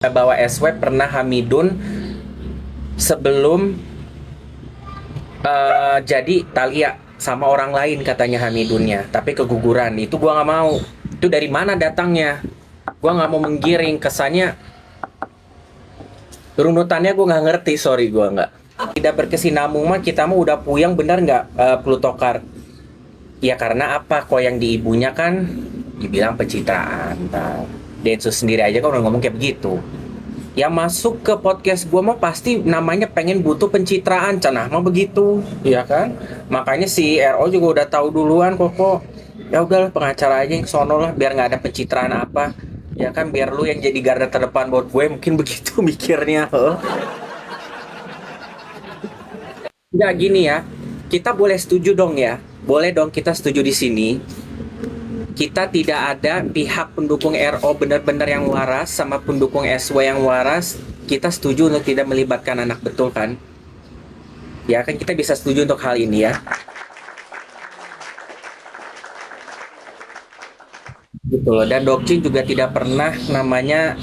Bahwa SW pernah Hamidun sebelum jadi Talia sama orang lain katanya Hamidunnya, tapi keguguran. Itu gua nggak mau. Itu dari mana datangnya? Gua nggak mau menggiring kesannya, runutannya gua nggak ngerti. Sorry, gua nggak. Tidak berkesinambung mah kita mah udah puyeng, bener nggak, Plutokar? Ya karena apa? Kok yang di ibunya kan dibilang pencitraan. Nah, Densus sendiri aja kan udah ngomong kayak begitu. Yang masuk ke podcast gua mah pasti namanya pengen butuh pencitraan, cenah mah begitu, ya kan? Makanya si RO juga udah tahu duluan kok. Ya udahlah, pengacara aja yang sono lah, biar nggak ada pencitraan apa, ya kan? Biar lu yang jadi garda terdepan buat gue, mungkin begitu mikirnya. Nggak gini ya, kita boleh setuju dong ya, boleh dong kita setuju di sini. Kita tidak ada pihak pendukung RO benar-benar yang waras sama pendukung SW yang waras. Kita setuju untuk tidak melibatkan anak, betul kan? Ya kan, kita bisa setuju untuk hal ini ya. Gitu loh. Dan Dokcin juga tidak pernah namanya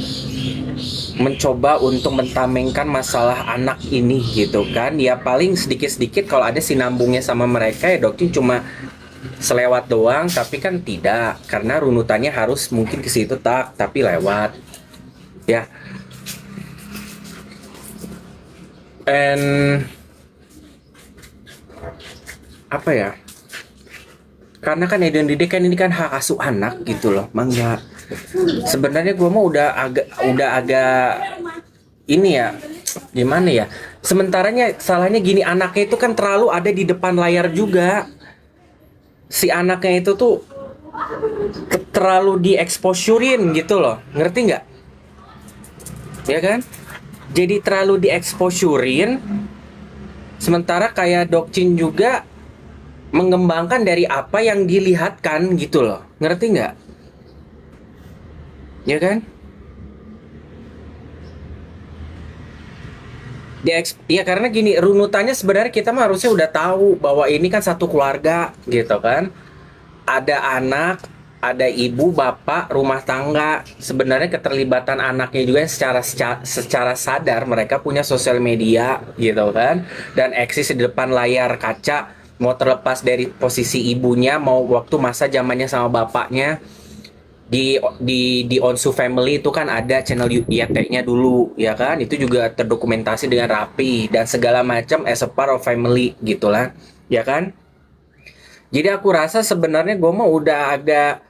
mencoba untuk mentamengkan masalah anak ini gitu kan. Ya paling sedikit-sedikit kalau ada sinambungnya sama mereka, ya Dokcin cuma selewat doang, tapi kan tidak, karena runutannya harus mungkin ke situ tapi lewat ya. And apa ya, karena kan Eden Didik kan ini kan hak asuh anak gitu loh, mangga. Sebenarnya gue mah udah agak ini ya, gimana ya, sementaranya salahnya gini, anaknya itu kan terlalu ada di depan layar juga. Si anaknya itu tuh terlalu dieksposurin gitu loh, ngerti nggak? Ya kan, jadi terlalu dieksposurin, sementara kayak Dokcin juga mengembangkan dari apa yang dilihatkan gitu loh, ngerti nggak? Ya kan? Ya karena gini, runutannya sebenarnya kita mah harusnya udah tahu bahwa ini kan satu keluarga gitu kan. Ada anak, ada ibu, bapak, rumah tangga. Sebenarnya keterlibatan anaknya juga secara sadar mereka punya sosial media gitu kan, dan eksis di depan layar kaca, mau terlepas dari posisi ibunya, mau waktu masa zamannya sama bapaknya. Di Onsu Family itu kan ada channel YT-nya dulu, ya kan? Itu juga terdokumentasi dengan rapi dan segala macam as a part of family gitulah, ya kan? Jadi aku rasa sebenarnya gue mah udah agak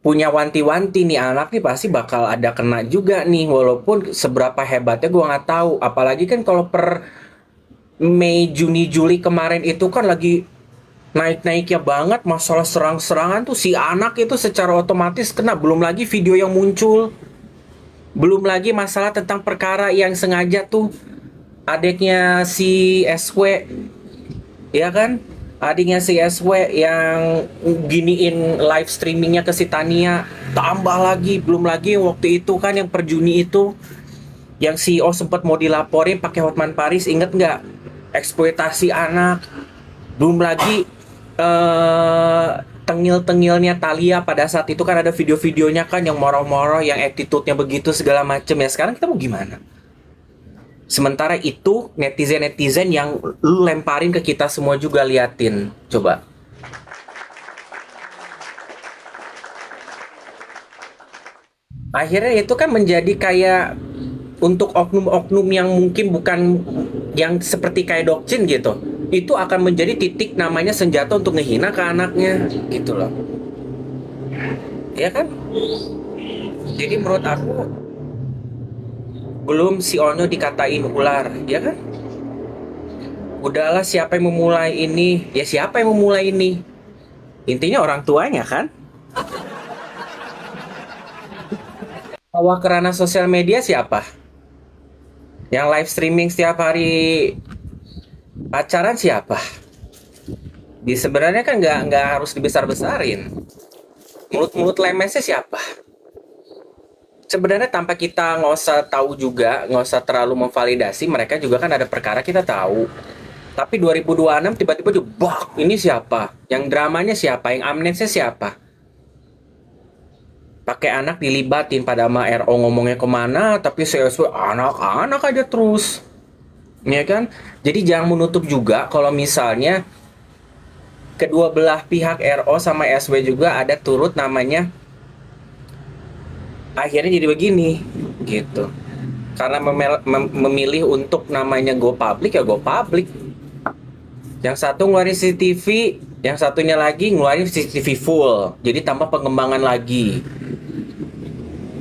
punya wanti-wanti nih, anak nih pasti bakal ada kena juga nih, walaupun seberapa hebatnya gue nggak tahu. Apalagi kan kalau per Mei, Juni, Juli kemarin itu kan lagi naik-naiknya banget masalah serang-serangan tuh, si anak itu secara otomatis kena. Belum lagi video yang muncul, belum lagi masalah tentang perkara yang sengaja tuh adiknya si SW, ya kan, adiknya si SW yang giniin live streamingnya ke si Tania. Tambah lagi, belum lagi waktu itu kan yang per Juni itu yang CEO sempat mau dilaporin pakai Hotman Paris, inget nggak, eksploitasi anak. Belum lagi tengil-tengilnya Thalia pada saat itu kan ada video-videonya kan yang moro-moro, yang attitude-nya begitu segala macem. Ya sekarang kita mau gimana? Sementara itu netizen-netizen yang lu lemparin ke kita semua juga, liatin coba. Akhirnya itu kan menjadi kayak untuk oknum-oknum yang mungkin bukan yang seperti kayak Dokcin gitu, itu akan menjadi titik namanya senjata untuk ngehina ke anaknya gitu loh, ya kan? Jadi menurut aku, belum si Onyo dikatain ular, ya kan? Udahlah, siapa yang memulai ini? Ya siapa yang memulai ini? Intinya orang tuanya kan? Bawa ke ranah sosial media siapa? Yang live streaming setiap hari pacaran siapa? Di sebenarnya kan nggak harus dibesar-besarin. Mulut-mulut lemesnya siapa? Sebenarnya tanpa kita nggak usah tahu juga, nggak usah terlalu memvalidasi, mereka juga kan ada perkara kita tahu. Tapi 2026 tiba-tiba jebak, ini siapa? Yang dramanya siapa? Yang amnesnya siapa? pakai anak dilibatin pada sama RO ngomongnya kemana, tapi CSW anak-anak aja terus, ya kan? Jadi jangan menutup juga kalau misalnya kedua belah pihak RO sama SW juga ada turut namanya, akhirnya jadi begini gitu. Karena memilih untuk namanya go public ya go public. Yang satu ngeluarin CCTV, yang satunya lagi ngeluarin CCTV full. Jadi tambah pengembangan lagi.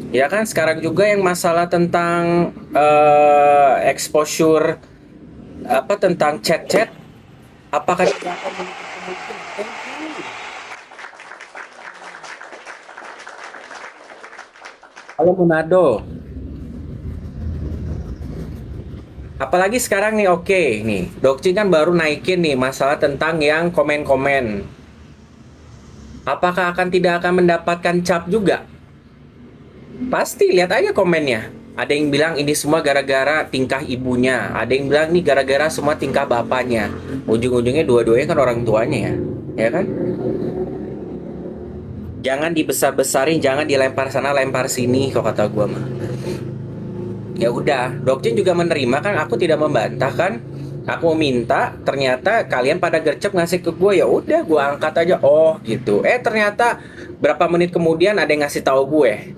Ya kan sekarang juga yang masalah tentang exposure apa tentang chat-chat, apakah kita akan menutup kemungkinan? Halo Manado. Apalagi sekarang nih, oke nih, Dokcin kan baru naikin nih masalah tentang yang komen-komen. Apakah akan tidak akan mendapatkan cap juga? Pasti lihat aja komennya. Ada yang bilang ini semua gara-gara tingkah ibunya. Ada yang bilang ini gara-gara semua tingkah bapaknya. Ujung-ujungnya dua-duanya kan orang tuanya ya. Ya kan? Jangan dibesar-besarin, jangan dilempar sana lempar sini kok kata gua mah. Ya udah, Dokcin juga menerima kan, aku tidak membantah kan. Aku minta, ternyata kalian pada gercep ngasih ke gue, ya udah gue angkat aja. Oh gitu. Ternyata berapa menit kemudian ada yang ngasih tahu gue.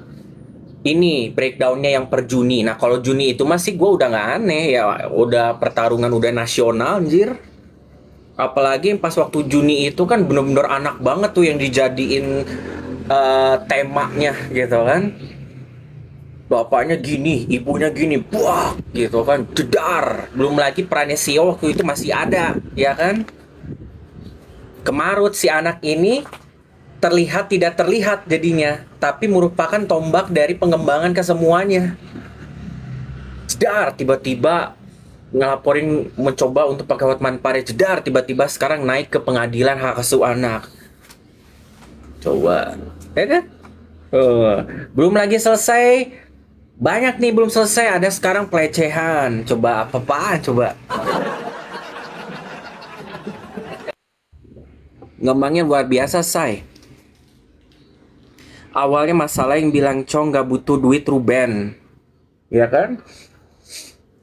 Ini breakdownnya yang per Juni. Nah kalau Juni itu masih gue udah nggak aneh ya, udah pertarungan udah nasional anjir. Apalagi pas waktu Juni itu kan bener-bener anak banget tuh yang dijadiin temanya gitu kan. Bapaknya gini, ibunya gini, buah gitu kan, jedar. Belum lagi perannya Sio waktu itu masih ada, ya kan? Kemarut si anak ini terlihat tidak terlihat jadinya, tapi merupakan tombak dari pengembangan kesemuanya. Jedar, tiba-tiba ngelaporin mencoba untuk pakai Hotman Paris, jedar, tiba-tiba sekarang naik ke pengadilan hak asuh anak. Coba, ya kan? Belum lagi selesai, banyak nih belum selesai, ada sekarang pelecehan. Coba apa-apaan coba. Ngembangnya luar biasa, say. Awalnya masalah yang bilang Cong gak butuh duit Ruben. Ya kan?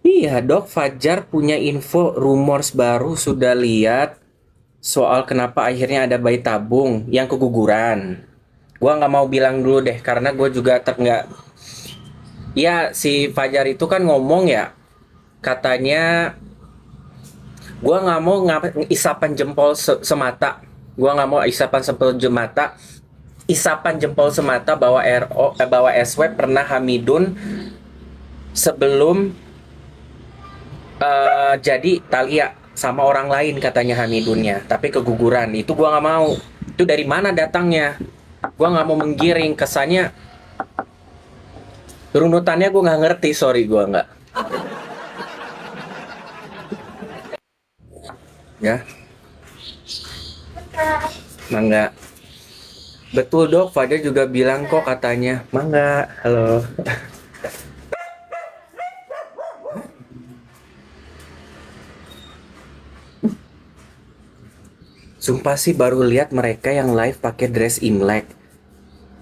Iya dok, Fajar punya info rumors baru sudah lihat soal kenapa akhirnya ada bayi tabung yang keguguran. Gua nggak mau bilang dulu deh karena gue juga nggak. Ya si Fajar itu kan ngomong ya, katanya gua nggak mau isapan jempol semata. Gua nggak mau isapan jempol semata bahwa bahwa SW pernah Hamidun sebelum jadi Talia sama orang lain katanya Hamidunnya, tapi keguguran. Itu gua nggak mau. Itu dari mana datangnya? Gua nggak mau menggiring kesannya. Runutannya gua nggak ngerti, sorry gua nggak. Ya, mangga. Betul dok, Fajar juga bilang kok katanya. Mangga, halo. Sumpah sih baru lihat mereka yang live pakai dress Imlek.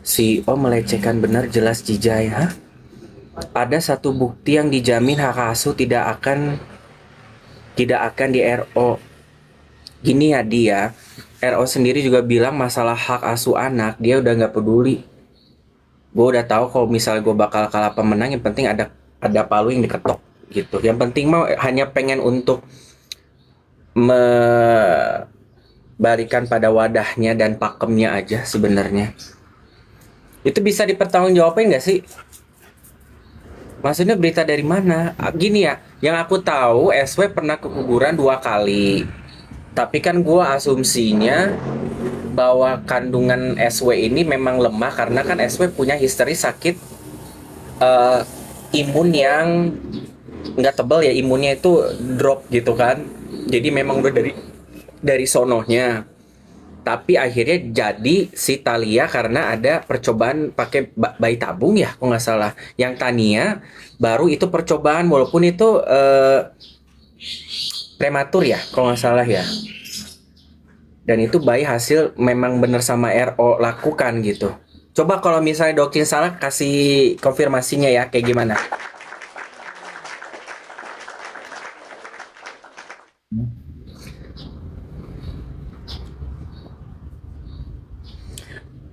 Si Om melecehkan benar jelas Jijai, hah? Ada satu bukti yang dijamin hak asuh tidak akan di RO. Gini ya dia, RO sendiri juga bilang masalah hak asuh anak dia udah nggak peduli. Gue udah tahu kalau misalnya gue bakal kalah pemenang, yang penting ada palu yang diketok gitu. Yang penting mah hanya pengen untuk membalikan pada wadahnya dan pakemnya aja sebenarnya. Itu bisa dipertanggungjawabin nggak sih? Maksudnya berita dari mana? Gini ya, yang aku tahu SW pernah keguguran 2 kali. Tapi kan gue asumsinya bahwa kandungan SW ini memang lemah karena kan SW punya histori sakit eh, imun yang nggak tebal ya, imunnya itu drop gitu kan. Jadi memang udah dari sononya. Tapi akhirnya jadi si Thalia karena ada percobaan pakai bayi tabung ya, kok nggak salah. Yang Tania baru itu percobaan walaupun itu prematur ya, kok nggak salah ya. Dan itu bayi hasil memang bener sama RO lakukan gitu. Coba kalau misalnya Dokin salah, kasih konfirmasinya ya, kayak gimana.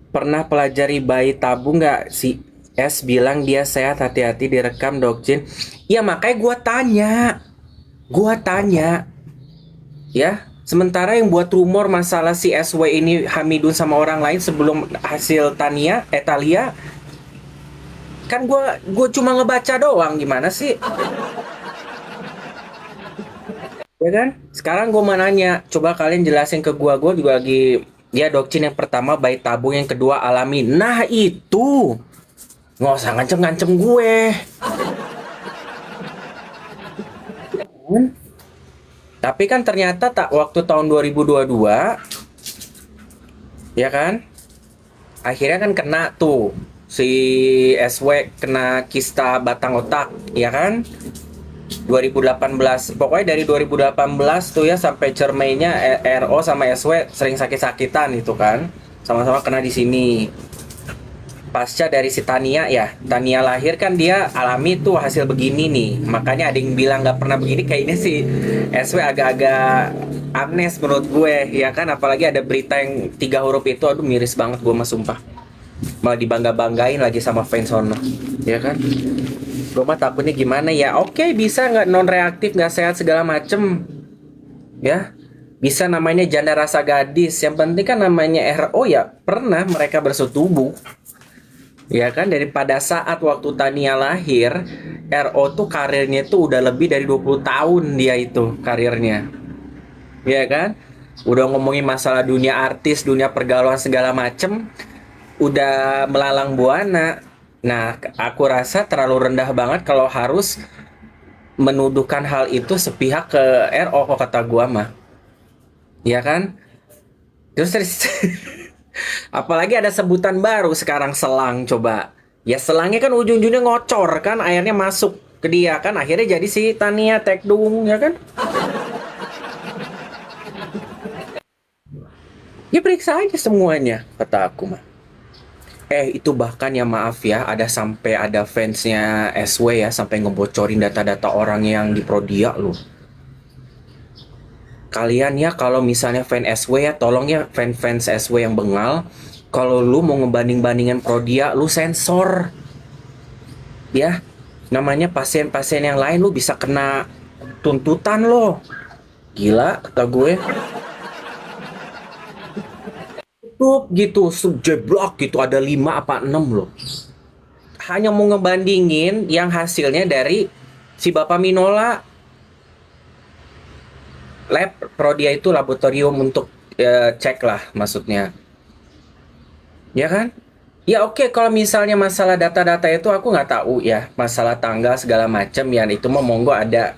Pernah pelajari bayi tabung nggak? Si S bilang dia sehat, hati-hati direkam Dokjin. Iya makanya gua tanya, ya. Sementara yang buat rumor masalah si SW ini Hamidun sama orang lain sebelum hasil Talia, kan gua cuma ngebaca doang, gimana sih? Ya kan? Sekarang gue mau nanya, coba kalian jelasin ke gue juga lagi, ya Dokcin yang pertama bayi tabung, yang kedua alami. Nah itu, nggak usah ngancem-ngancem gue. Tapi kan ternyata tak waktu tahun 2022, ya kan? Akhirnya kan kena tuh si SW kena kista batang otak, ya kan? 2018, pokoknya dari 2018 tuh ya sampai cermainya RO sama SW sering sakit-sakitan itu kan, sama-sama kena di sini. Pasca dari si Tania, ya Tania lahir kan dia alami tuh hasil begini nih, makanya ada yang bilang nggak pernah begini, kayaknya sih SW agak-agak amnes menurut gue, ya kan, apalagi ada berita yang 3 huruf itu, aduh miris banget gue mah sumpah, malah dibangga-banggain lagi sama fans sono, ya kan. Gue mah takutnya gimana ya, oke bisa nggak non reaktif, nggak sehat segala macem, ya bisa namanya janda rasa gadis, yang penting kan namanya RO ya pernah mereka bersetubuh, ya kan. Daripada saat waktu Tania lahir, RO tuh karirnya tuh udah lebih dari 20 tahun dia itu karirnya, ya kan. Udah ngomongin masalah dunia artis, dunia pergaulan segala macem, udah melalang buana. Nah, aku rasa terlalu rendah banget kalau harus menuduhkan hal itu sepihak ke RO, kok kata gua mah, ya kan. Terus apalagi ada sebutan baru sekarang, selang. Coba ya, selangnya kan ujung-ujungnya ngocor kan, airnya masuk ke dia kan, akhirnya jadi si Tania Tekdung, ya kan. Ya periksa aja semuanya, kata aku mah. Itu bahkan ya, maaf ya, ada sampai ada fansnya SW ya sampai ngebocorin data-data orang yang di Prodia loh. Kalian ya kalau misalnya fan SW ya, tolong ya fans SW yang bengal, kalau lu mau ngebanding-bandingin Prodia, lu sensor ya. Namanya pasien-pasien yang lain, lu bisa kena tuntutan loh. Gila kata gue. Tutup gitu, subjeblok gitu, ada 5 apa 6 loh. Hanya mau ngebandingin yang hasilnya dari si Bapak Minola. Lab Prodia itu laboratorium untuk cek lah maksudnya, ya kan. Ya oke, kalau misalnya masalah data-data itu aku nggak tahu ya, masalah tanggal segala macam ya, itu mau monggo ada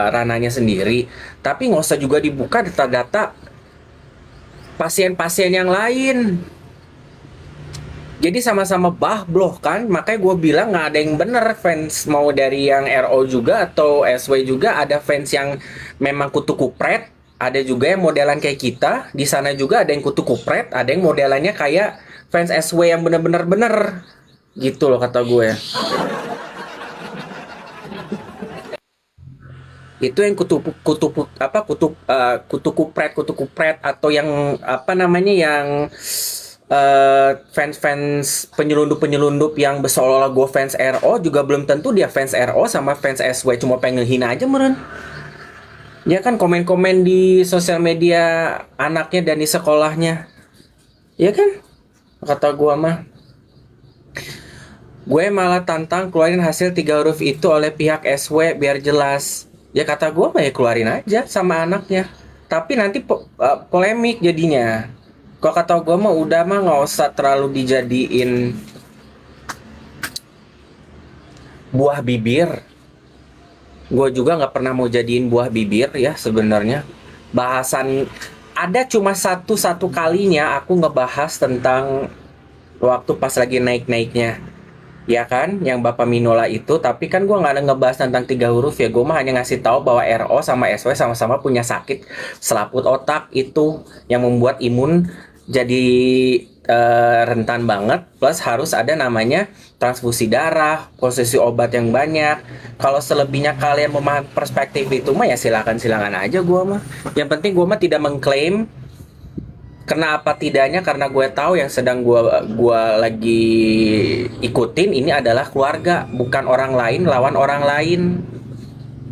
ranahnya sendiri. Tapi nggak usah juga dibuka data-data pasien-pasien yang lain. Jadi sama-sama bahbloh kan, makanya gue bilang nggak ada yang bener fans, mau dari yang RO juga atau SW juga, ada fans yang memang kutu kupret, ada juga yang modelan kayak kita, di sana juga ada yang kutu kupret, ada yang modelannya kayak fans SW yang bener-bener gitu loh kata gue. Itu yang kutu kupret atau yang apa namanya, yang fans-fans penyelundup-penyelundup yang seolah-olah gue fans RO, juga belum tentu dia fans RO sama fans SW, cuma pengen hina aja meren. Ya kan, komen-komen di sosial media anaknya dan di sekolahnya. Ya kan? Kata gue mah. Gue malah tantang keluarin hasil 3 huruf itu oleh pihak SW biar jelas. Ya kata gue mah ya keluarin aja sama anaknya. Tapi nanti polemik jadinya. Kalau kata gue mah udah mah nggak usah terlalu dijadiin buah bibir. Gue juga nggak pernah mau jadiin buah bibir ya sebenarnya. Bahasan ada cuma satu kalinya aku ngebahas tentang waktu pas lagi naik-naiknya, ya kan, yang Bapak Minola itu. Tapi kan gue nggak ada ngebahas tentang 3 huruf ya, gue mah hanya ngasih tahu bahwa RO sama SW sama-sama punya sakit selaput otak itu yang membuat imun jadi rentan banget, plus harus ada namanya transfusi darah, konsumsi obat yang banyak. Kalau selebihnya kalian memahami perspektif itu mah ya silakan silakan aja gua mah. Yang penting gua mah tidak mengklaim. Kenapa tidaknya? Karena gue tahu yang sedang gua lagi ikutin ini adalah keluarga, bukan orang lain lawan orang lain,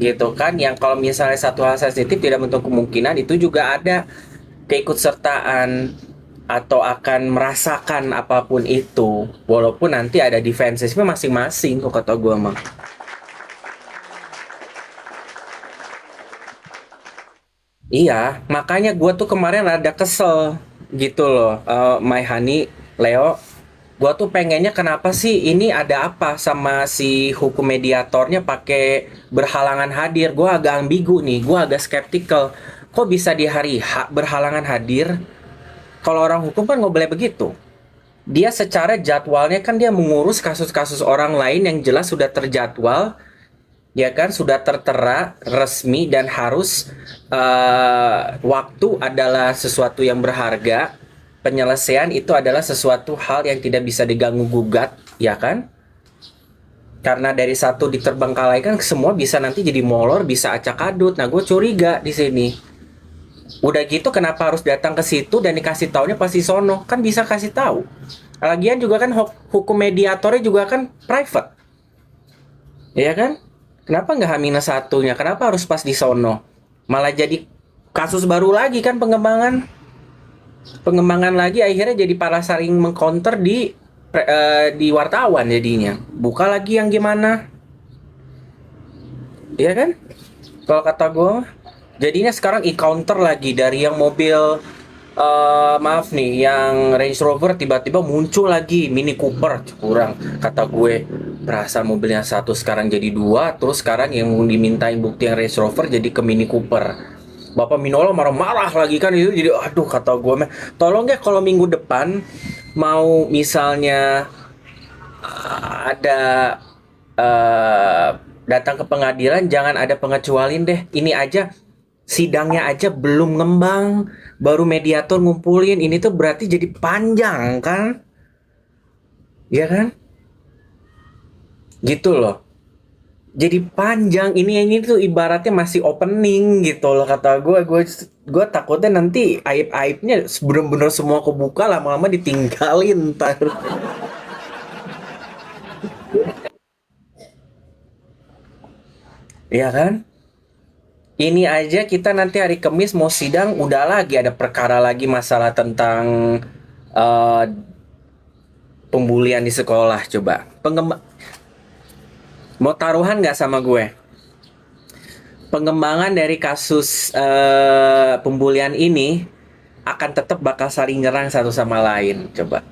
gitu kan? Yang kalau misalnya satu hal sensitif tidak menutup kemungkinan itu juga ada keikutsertaan atau akan merasakan apapun itu, walaupun nanti ada defensifnya masing-masing kok kata gue mah. Iya, makanya gue tuh kemarin rada kesel gitu loh, My Honey, Leo. Gue tuh pengennya kenapa sih ini ada apa sama si hukum mediatornya pakai berhalangan hadir? Gue agak ambigu nih, gue agak skeptical. Kok bisa di hari H berhalangan hadir? Kalau orang hukum kan nggak boleh begitu. Dia secara jadwalnya kan dia mengurus kasus-kasus orang lain yang jelas sudah terjadwal, ya kan, sudah tertera resmi dan harus waktu adalah sesuatu yang berharga, penyelesaian itu adalah sesuatu hal yang tidak bisa diganggu gugat, ya kan? Karena dari satu diterbengkalai kan semua bisa nanti jadi molor, bisa acak adut. Nah, gue curiga di sini. Udah gitu kenapa harus datang ke situ dan dikasih taunya pasti sono? Kan bisa kasih tahu. Lagian juga kan hukum mediatornya juga kan private. Ya kan? Kenapa nggak H-1-nya? Kenapa harus pas di sono? Malah jadi kasus baru lagi kan pengembangan. Pengembangan lagi akhirnya jadi para saling mengcounter di wartawan jadinya. Buka lagi yang gimana? Iya kan? Kalau kata gue, jadinya sekarang e-counter lagi dari yang mobil, maaf nih, yang Range Rover tiba-tiba muncul lagi Mini Cooper, kurang kata gue. Berasa mobilnya satu sekarang jadi dua, terus sekarang yang dimintain bukti yang Range Rover jadi ke Mini Cooper. Bapak Minolo marah-marah lagi kan itu, jadi aduh kata gue, tolong ya kalau minggu depan mau misalnya ada eh, datang ke pengadilan jangan ada pengecualian deh. Ini aja sidangnya aja belum ngembang, baru mediator ngumpulin, ini tuh berarti jadi panjang kan, ya kan, gitu loh. Jadi panjang ini tuh ibaratnya masih opening gitu loh kata gue takutnya nanti aib-aibnya bener-bener semua kebuka, lama-lama ditinggalin ntar. Ya kan, ini aja kita nanti hari Kamis mau sidang udah lagi ada perkara lagi masalah tentang eh, pembulian di sekolah. Coba mau taruhan nggak sama gue? Pengembangan dari kasus pembulian ini akan tetap bakal saling nyerang satu sama lain. Coba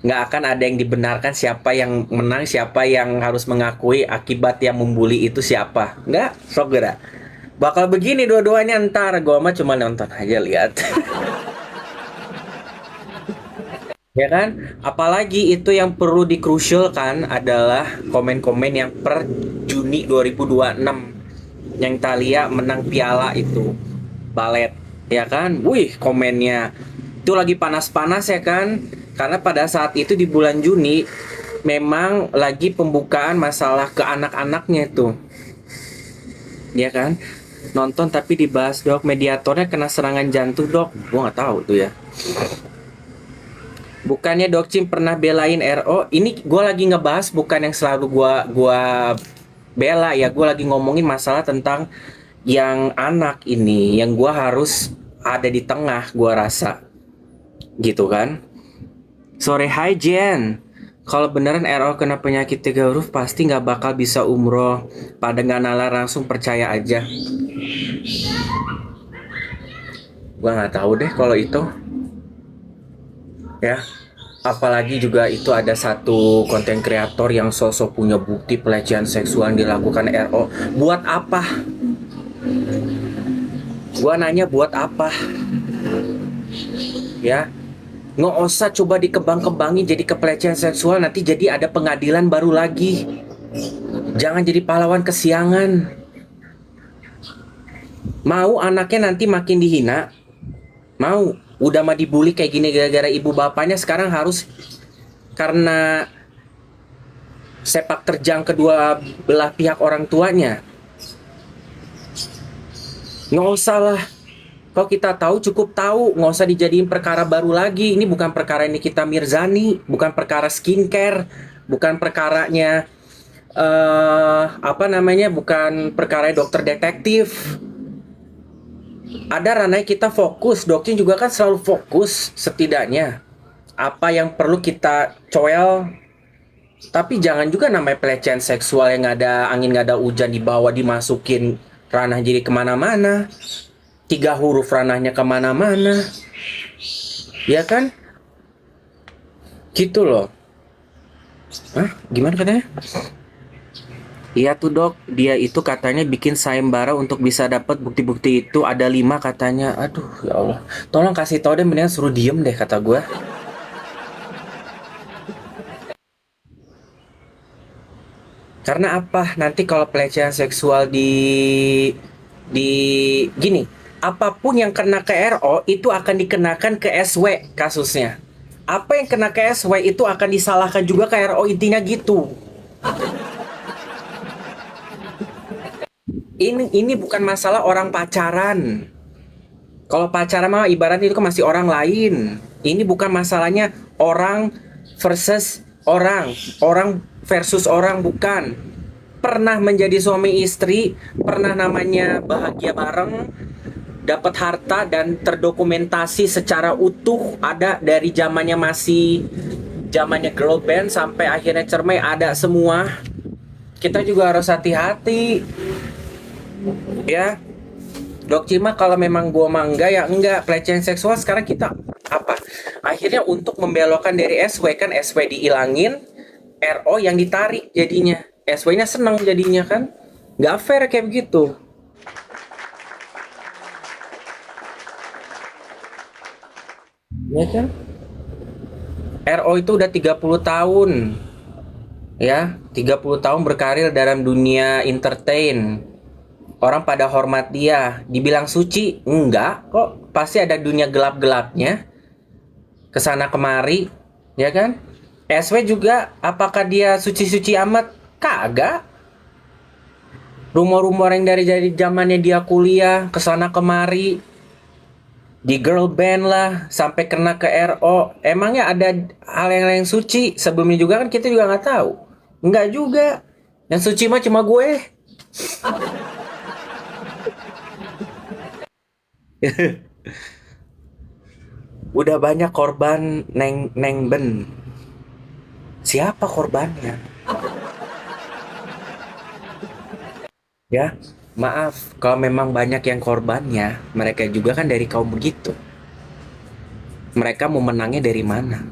nggak akan ada yang dibenarkan, siapa yang menang, siapa yang harus mengakui akibat yang membuli itu siapa. Nggak, sok gerak. Bakal begini dua-duanya ntar. Gue mah cuma nonton aja, lihat. Ya kan? Apalagi itu yang perlu dikrusialkan adalah komen-komen yang per Juni 2026 yang Thalia menang piala itu balet, ya kan? Wih, komennya itu lagi panas-panas ya kan? Karena pada saat itu di bulan Juni memang lagi pembukaan masalah ke anak-anaknya itu, ya kan? Nonton tapi dibahas, dok mediatornya kena serangan jantung dok. Gua nggak tahu tuh ya. Bukannya Dok Cim pernah belain RO? Ini gue lagi ngebahas bukan yang selalu gua bela ya. Gue lagi ngomongin masalah tentang yang anak ini, yang gue harus ada di tengah. Gue rasa, gitu kan? Sore hai Jen. Kalau beneran RO kena penyakit 3 huruf pasti nggak bakal bisa umroh. Pada nggak nalar langsung percaya aja. Gue nggak tahu deh kalau itu. Ya, apalagi juga itu ada satu konten kreator yang sosok punya bukti pelecehan seksual yang dilakukan RO. Buat apa? Gua nanya buat apa? Ya, nggak usah coba dikembang-kembangin jadi kepelecehan seksual, nanti jadi ada pengadilan baru lagi. Jangan jadi pahlawan kesiangan. Mau anaknya nanti makin dihina? Mau? Udah mah dibully kayak gini gara-gara ibu bapaknya, sekarang harus karena sepak terjang kedua belah pihak orang tuanya. Nggak usah lah. Kalau kita tahu cukup tahu, nggak usah dijadiin perkara baru lagi. Ini bukan perkara Nikita Mirzani, bukan perkara skincare, bukan perkaranya apa namanya, bukan perkara dokter detektif. Ada ranahnya kita fokus, dokter juga kan selalu fokus setidaknya. Apa yang perlu kita coel, tapi jangan juga namanya pelecehan seksual yang nggak ada angin nggak ada hujan dibawa dimasukin ranah jadi kemana-mana. 3 huruf ranahnya kemana-mana, ya kan? Gitu loh. Hah? Gimana katanya? Iya tuh dok, dia itu katanya bikin sayembara untuk bisa dapat bukti-bukti itu ada 5 katanya. Aduh ya Allah, tolong kasih tau deh, mendingan suruh diem deh kata gue. Karena apa? Nanti kalau pelecehan seksual di gini, apapun yang kena ke RO itu akan dikenakan ke SW kasusnya. Apa yang kena ke SW itu akan disalahkan juga ke RO, intinya gitu. Ini bukan masalah orang pacaran. Kalau pacaran mah ibarat itu kan masih orang lain. Ini bukan masalahnya orang versus orang, orang versus orang, bukan. Pernah menjadi suami istri, pernah namanya bahagia bareng, dapat harta dan terdokumentasi secara utuh, ada dari zamannya girl band sampai akhirnya cermai, ada semua. Kita juga harus hati-hati ya. Dok Cima, kalau memang gua mah enggak ya enggak, pelecehan seksual sekarang kita apa? Akhirnya untuk membelokkan dari SW, kan SW diilangin, RO yang ditarik jadinya. SW-nya seneng jadinya kan? Nggak fair kayak begitu. Ya kan? RO itu udah 30 tahun. Ya, 30 tahun berkarir dalam dunia entertain. Orang pada hormat dia. Dibilang suci? Enggak kok. Pasti ada dunia gelap-gelapnya. Kesana kemari, ya kan? SW juga, apakah dia suci-suci amat? Kagak. Rumor-rumor yang dari zamannya dia kuliah, kesana kemari, di girl band lah, sampai kena ke RO. Emangnya ada hal yang lain suci? Sebelumnya juga kan kita juga nggak tahu. Enggak juga. Yang suci mah cuma gue. Udah banyak korban Neng Neng Ben. Siapa korbannya? Ya, maaf kalau memang banyak yang korbannya, mereka juga kan dari kaum begitu. Mereka mau menangnya dari mana?